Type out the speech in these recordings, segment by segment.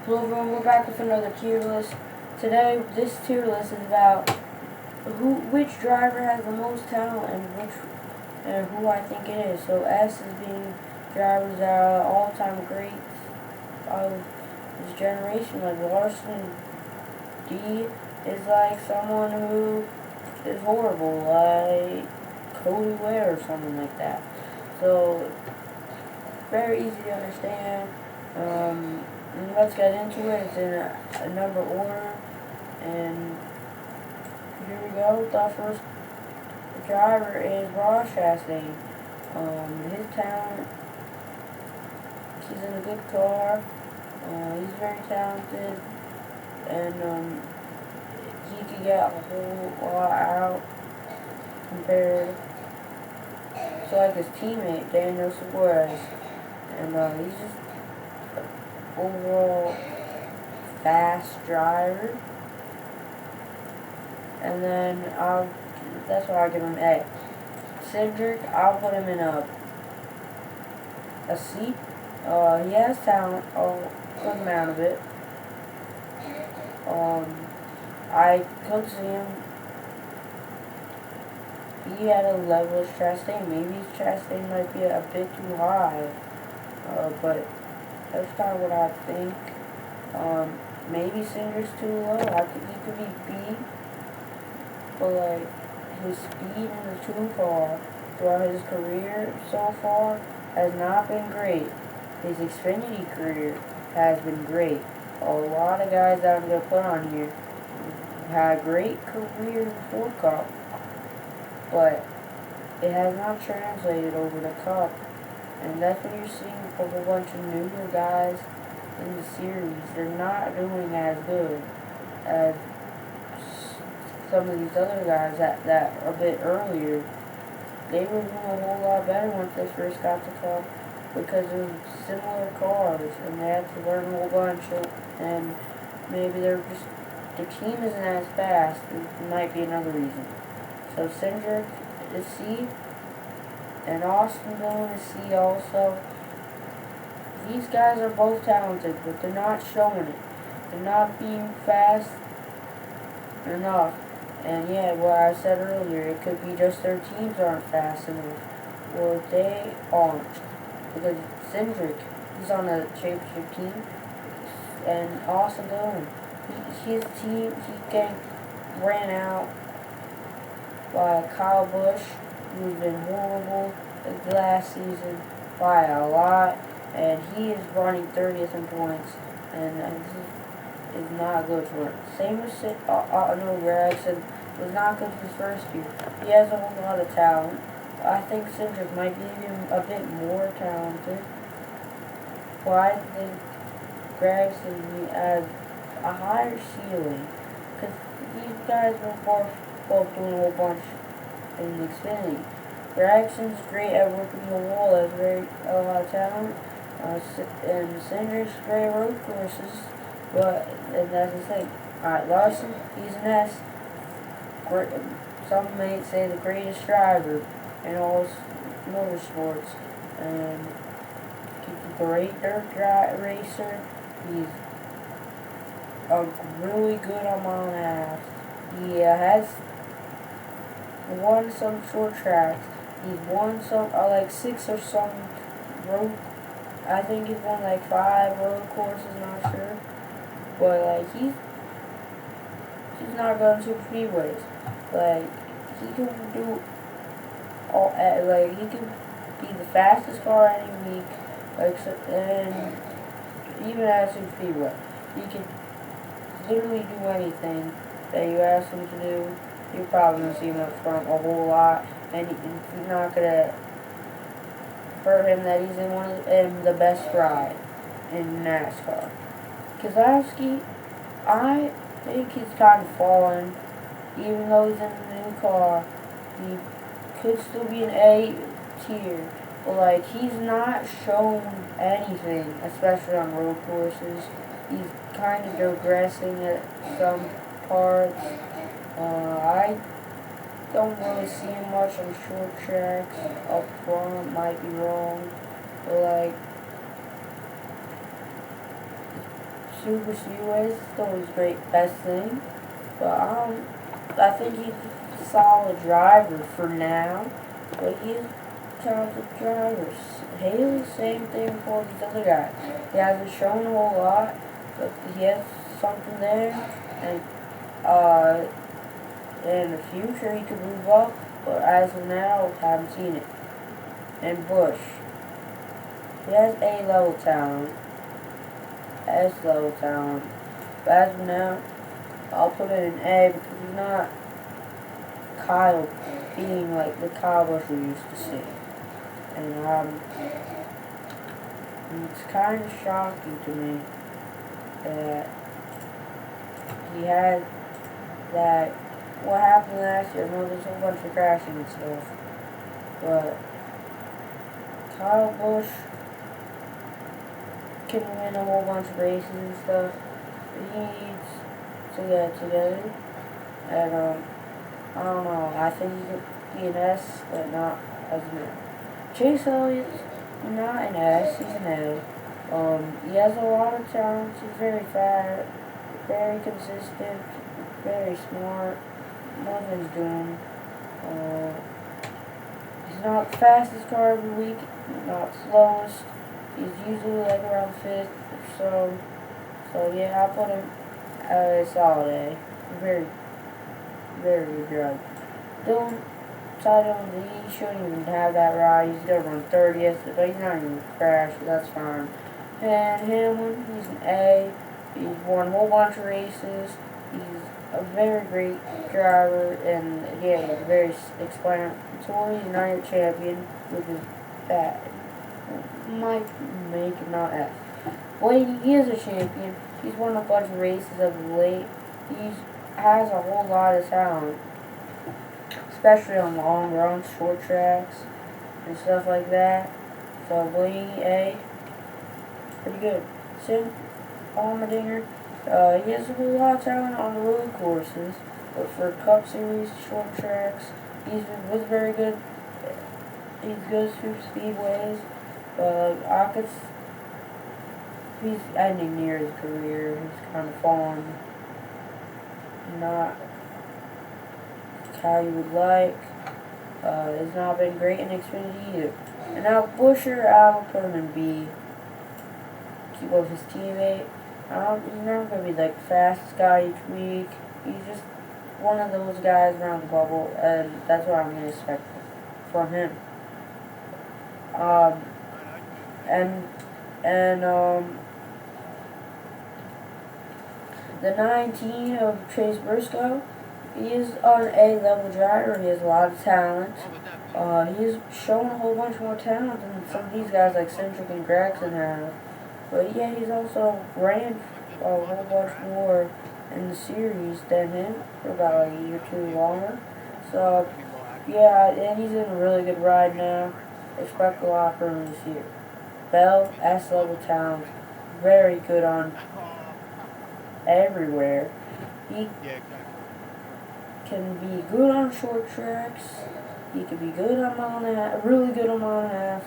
Hello everyone, we're back with another tier list. Today, this tier list is about which driver has the most talent and who I think it is. So S is being drivers that are all-time greats of this generation, like Larson. D is like someone who is horrible, like Cody Ware or something like that. So very easy to understand. And let's get into it. It's in a number order. And here we go. The first driver is Ross Chastain. His talent, he's in a good car. He's very talented. And he could get a whole lot out compared to like his teammate, Daniel Suarez. And he's just overall fast driver. And then that's why I give him A. Cedric, I'll put him in a C. He has talent, a good amount of it. I could see him. He had a level of Chastain. Maybe Chastain might be a bit too high. But that's kind of what I think. Maybe Cindric's too low. He could be B. But like his speed in the 2 car throughout his career so far has not been great. His Xfinity career has been great. A lot of guys that I'm going to put on here had a great career in the Ford Cup, but it has not translated over the Cup. And that's when you're seeing a whole bunch of newer guys in the series. They're not doing as good as some of these other guys that are a bit earlier. They were doing a whole lot better once they first got the Cup because of similar cars, and they had to learn a whole bunch and maybe they're just, the team isn't as fast. It might be another reason. So Cindric is C, and Austin Dillon is C also. These guys are both talented, but they're not showing it. They're not being fast enough. And yeah, what I said earlier, it could be just their teams aren't fast enough. Or they aren't. Because Cindric, he's on a championship team. And Austin Dillon, his team, he getting ran out by Kyle Busch, who's been horrible the last season by a lot. And he is running 30th in points. And this is not good for him. Same with Noah Gragson. Was not good his first year. He has a whole lot of talent. I think Cindric might be even a bit more talented. But I think Gragson has a higher ceiling. Because these guys were both doing a whole bunch in Xfinity. Gragson's great at working the wall, has a lot of talent. And Cindric's great at road courses. And that's the thing. Alright, Larson, he's an S. Some may say the greatest driver in all motorsports, and he's a great dirt racer. He's really good on mile and a half. He has won some short tracks. He's won some like 6 or some road. I think he's won like 5 road courses. Not sure, but like he's not going to freeways. Like, he can do all, like, he can be the fastest car any week, like, and even at a speedway. He can literally do anything that you ask him to do. You're probably going to see him up front a whole lot, and you're not going to hurt him that he's in the best ride in NASCAR. Keselowski, I think he's kind of fallen. Even though he's in a new car, he could still be an A tier. But like, he's not shown anything, especially on road courses. He's kind of regressing at some parts. I don't really see him much on short tracks. Up front, might be wrong. But like, Super Speedway is still his best thing. But I think he's a solid driver for now. But he's a talented driver. Haley, same thing for these other guys. He hasn't shown a whole lot, but he has something there. And in the future he could move up. But as of now, haven't seen it. And Busch. He has A-level talent. S-level talent. But as of now, I'll put it in A because he's not Kyle being like the Kyle Busch we used to see. And it's kind of shocking to me that he had that. What happened last year? No, there's a whole bunch of crashing and stuff. But Kyle Busch can win a whole bunch of races and stuff. But he needs to get it together. And I don't know. I think he could be an S, but not as an A. Chase Elliott's not an S. He's an A. He has a lot of talent. He's very fast, very consistent, very smart. Knows what he's doing. He's not the fastest car every week, not slowest. He's usually like around 5th or so. So yeah, I'll put him at a solid A. Very, very good driver. Dylan Dillon, he shouldn't even have that ride. He's gonna run 30th, but he's not even gonna crash. So that's fine. And Hamlin, he's an A. He's won a whole bunch of races. He's a very great driver, and yeah, he's very explanatory. He's not a champion, which is bad. Might make him not F. Blaney, he is a champion. He's won a bunch of races of late. He has a whole lot of talent, especially on long runs, short tracks, and stuff like that. So Blaney, A, pretty good. Sim Allmendinger, he has a whole lot of talent on the road courses, but for Cup Series, short tracks, was very good. He's good through speedways, but he's ending near his career. He's kind of fallen, not how you would like. It's not been great in Xfinity either. And now Buescher, I would put him in B. Keep up his teammate. He's never going to be like the fastest guy each week. He's just one of those guys around the bubble, and that's what I'm going to expect from him. The 19 of Chase Briscoe, he is an A-level driver. He has a lot of talent. He's shown a whole bunch more talent than some of these guys like Cindric and Gragson have. But yeah, he's also ran a whole bunch more in the series than him for about a year or two longer. So yeah, and he's in a really good ride now. Expect a lot from him this year. Bell, S-level talent, very good on everywhere. He can be good on short tracks. He can be good on mile and a half, really good on mile and a half.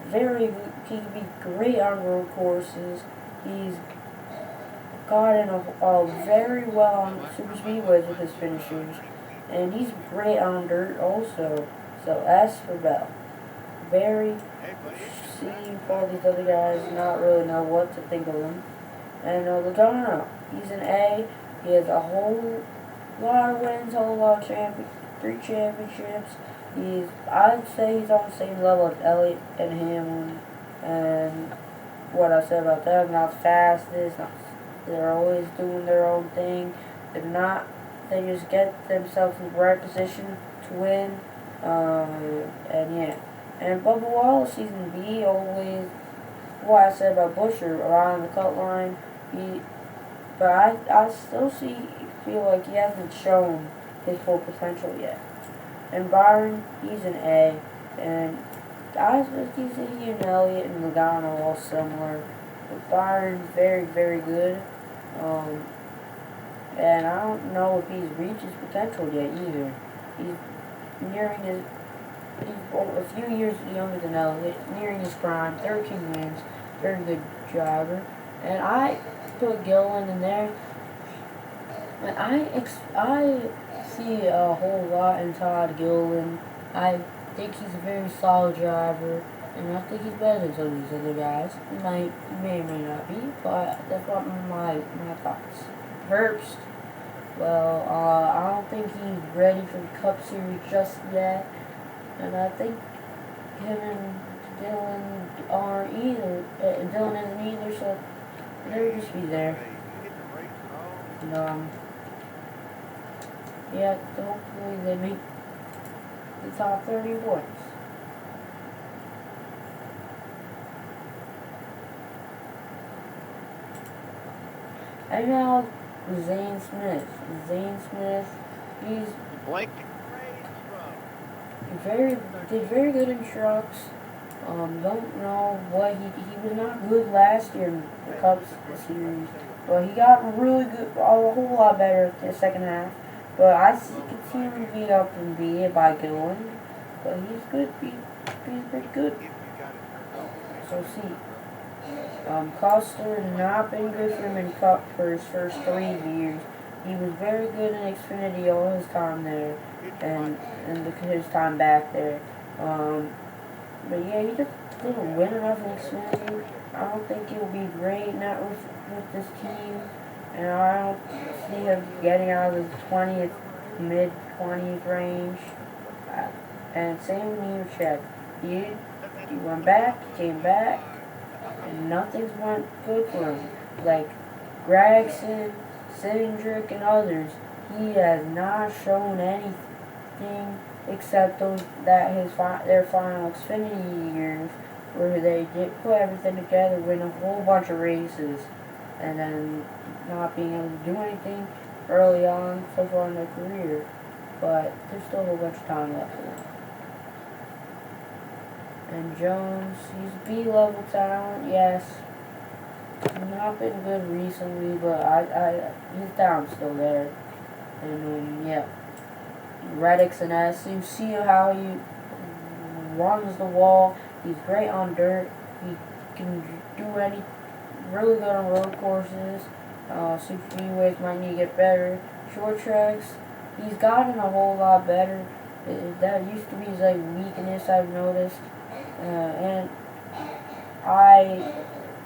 Very good. He can be great on road courses. He's gotten very well on super speedways with his finishers, and he's great on dirt also. So S for Bell. Very seeing all these other guys, not really know what to think of him. And Logano, he's an A. He has a whole lot of wins, a whole lot of 3 championships. I'd say he's on the same level as Elliott and Hamlin. And what I said about them, not the fastest, they're always doing their own thing. They just get themselves in the right position to win. And yeah. And Bubba Wallace, he's in B, always, what I said about Buescher, around the cut line. But I still feel like he hasn't shown his full potential yet. And Byron, he's an A. And I think he and Elliott and Logano are all similar. But Byron's very, very good. And I don't know if he's reached his potential yet either. He's a few years younger than Elliott, nearing his prime, 13 wins, very good driver. And put Gillen in there. And I see a whole lot in Todd Gillen. I think he's a very solid driver, and I think he's better than some of these other guys. May or may not be, but that's what my thoughts. Herbst, well, I don't think he's ready for the Cup Series just yet, and I think him and Dylan aren't either. Dylan isn't either, so they'll just be there. And, yeah, hopefully they make the top 30 points. And now Zane Smith. Zane Smith, he's did very good in trucks. Don't know what he was not good last year in the Cup Series, but he got really good, a whole lot better in the second half. But I see him to be up and be it by Gillen, but he's good. He's pretty good. So see. Custer not been good for him in Cup for his first 3 years. He was very good in Xfinity all his time there, and his time back there. But yeah, he just didn't win enough in Xfinity. I don't think he'll be great not with this team, and I don't see him getting out of the 20th, mid-20s range. And same with Nemechek. He went back, came back, and nothing's went good for him. Like Gregson, Cindric, and others, he has not shown anything except their final Xfinity years, where they did put everything together, win a whole bunch of races, and then not being able to do anything early on so far in their career. But there's still a whole bunch of time left for them. And Jones, he's B-level talent, yes. He's not been good recently, but his talent's still there. And yeah, Reddick's an S. You see how he runs the wall. He's great on dirt. He can do really good on road courses. Super speedways might need to get better. Short tracks, he's gotten a whole lot better. That used to be his weakness, I've noticed. And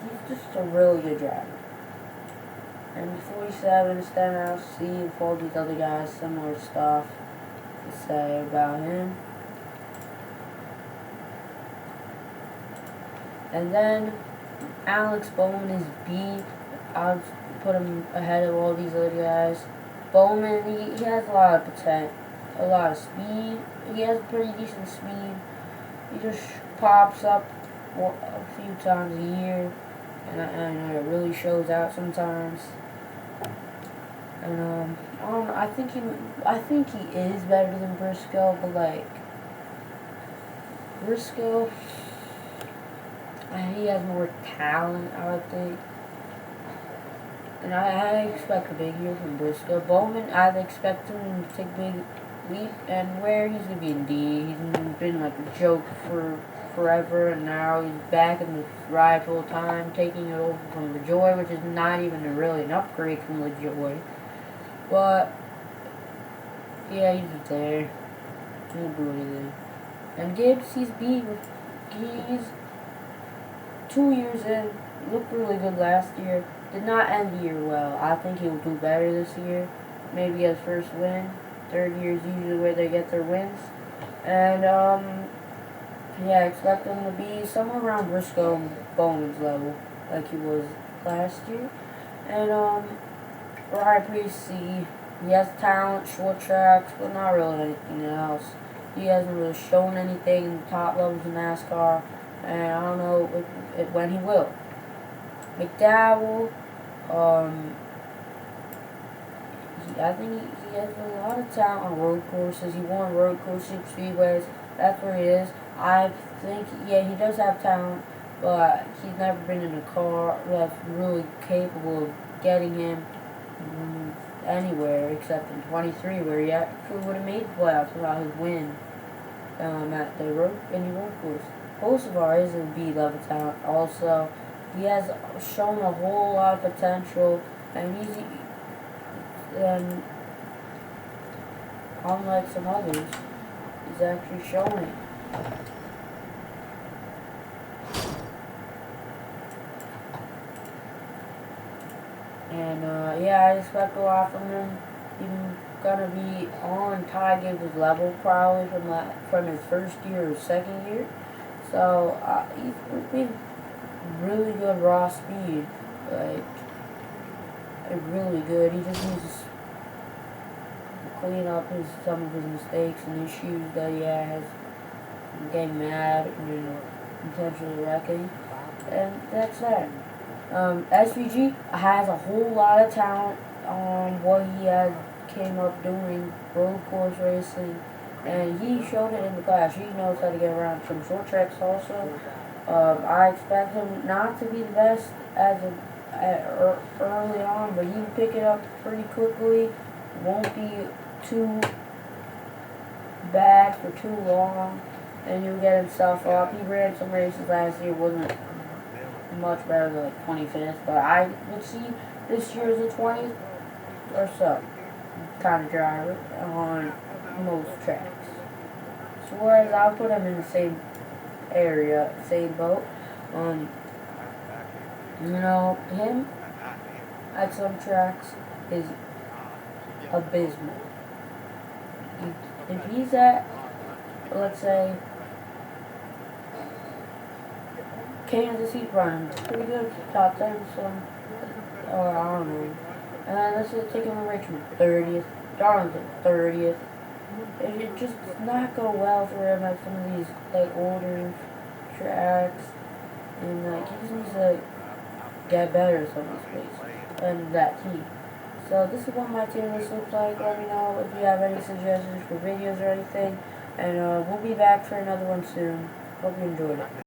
he's just a really good driver. And 47 Stenhouse, see, and all these other guys, similar stuff to say about him. And then Alex Bowman is B. I'll put him ahead of all these other guys. Bowman, he has a lot of potential, a lot of speed. He has pretty decent speed. He just pops up a few times a year, and I know it really shows out sometimes. And I don't know. I think he is better than Briscoe, but Briscoe, he has more talent, I would think. And I expect a big year from Briscoe. Bowman, I expect him to take a big leap, and where he's going to be in D. He's been a joke for forever, and now he's back in the ride full time, taking it over from LaJoy, which is not even really an upgrade from LaJoy. But yeah, he's just there. He won't do anything. And Gibbs, he's B. He's 2 years in, looked really good last year. Did not end the year well. I think he'll do better this year. Maybe his first win. Third year is usually where they get their wins. And yeah, I expect him to be somewhere around Briscoe and Bowman's level, like he was last year. And Ryan Preece, he has talent, short tracks, but not really anything else. He hasn't really shown anything in the top levels of NASCAR, and I don't know when he will. McDowell, I think he has a lot of talent on road courses. He won road courses, speedways. That's where he is. I think, yeah, he does have talent, but he's never been in a car that's really capable of getting him anywhere except in 23, where he actually would have made the playoffs without his win at the road course. Hocevar is a B-level talent also. He has shown a whole lot of potential, and and unlike some others, he's actually showing it. And yeah, I expect a lot from him. He's gonna be on Ty Gibbs' level probably from his first year or second year. So he's been really good raw speed, like really good. He just needs to clean up some of his mistakes and issues that he has, getting mad and intentionally wrecking, and that's that. SVG has a whole lot of talent on what he has came up doing road course racing, and he showed it in the class. He knows how to get around some short tracks also. I expect him not to be the best early on, but he can pick it up pretty quickly. Won't be too bad for too long, and he'll get himself up. He ran some races last year, wasn't much better than like 25th, but I would see this year as a 20th or so kind of driver on most tracks. So whereas I'll put him in the same area, same boat. Him at some tracks is abysmal. If he's at, let's say, Kansas, he's running pretty good, top 10, some, or I don't know. And then let's just take him to Richmond, 30th, Darlington, 30th. It just does not go well for him at some of these like older tracks, and like he just needs to get better at some of these places and that team. So this is what my tier list looks like. Let me know if you have any suggestions for videos or anything, and we'll be back for another one soon. Hope you enjoyed it.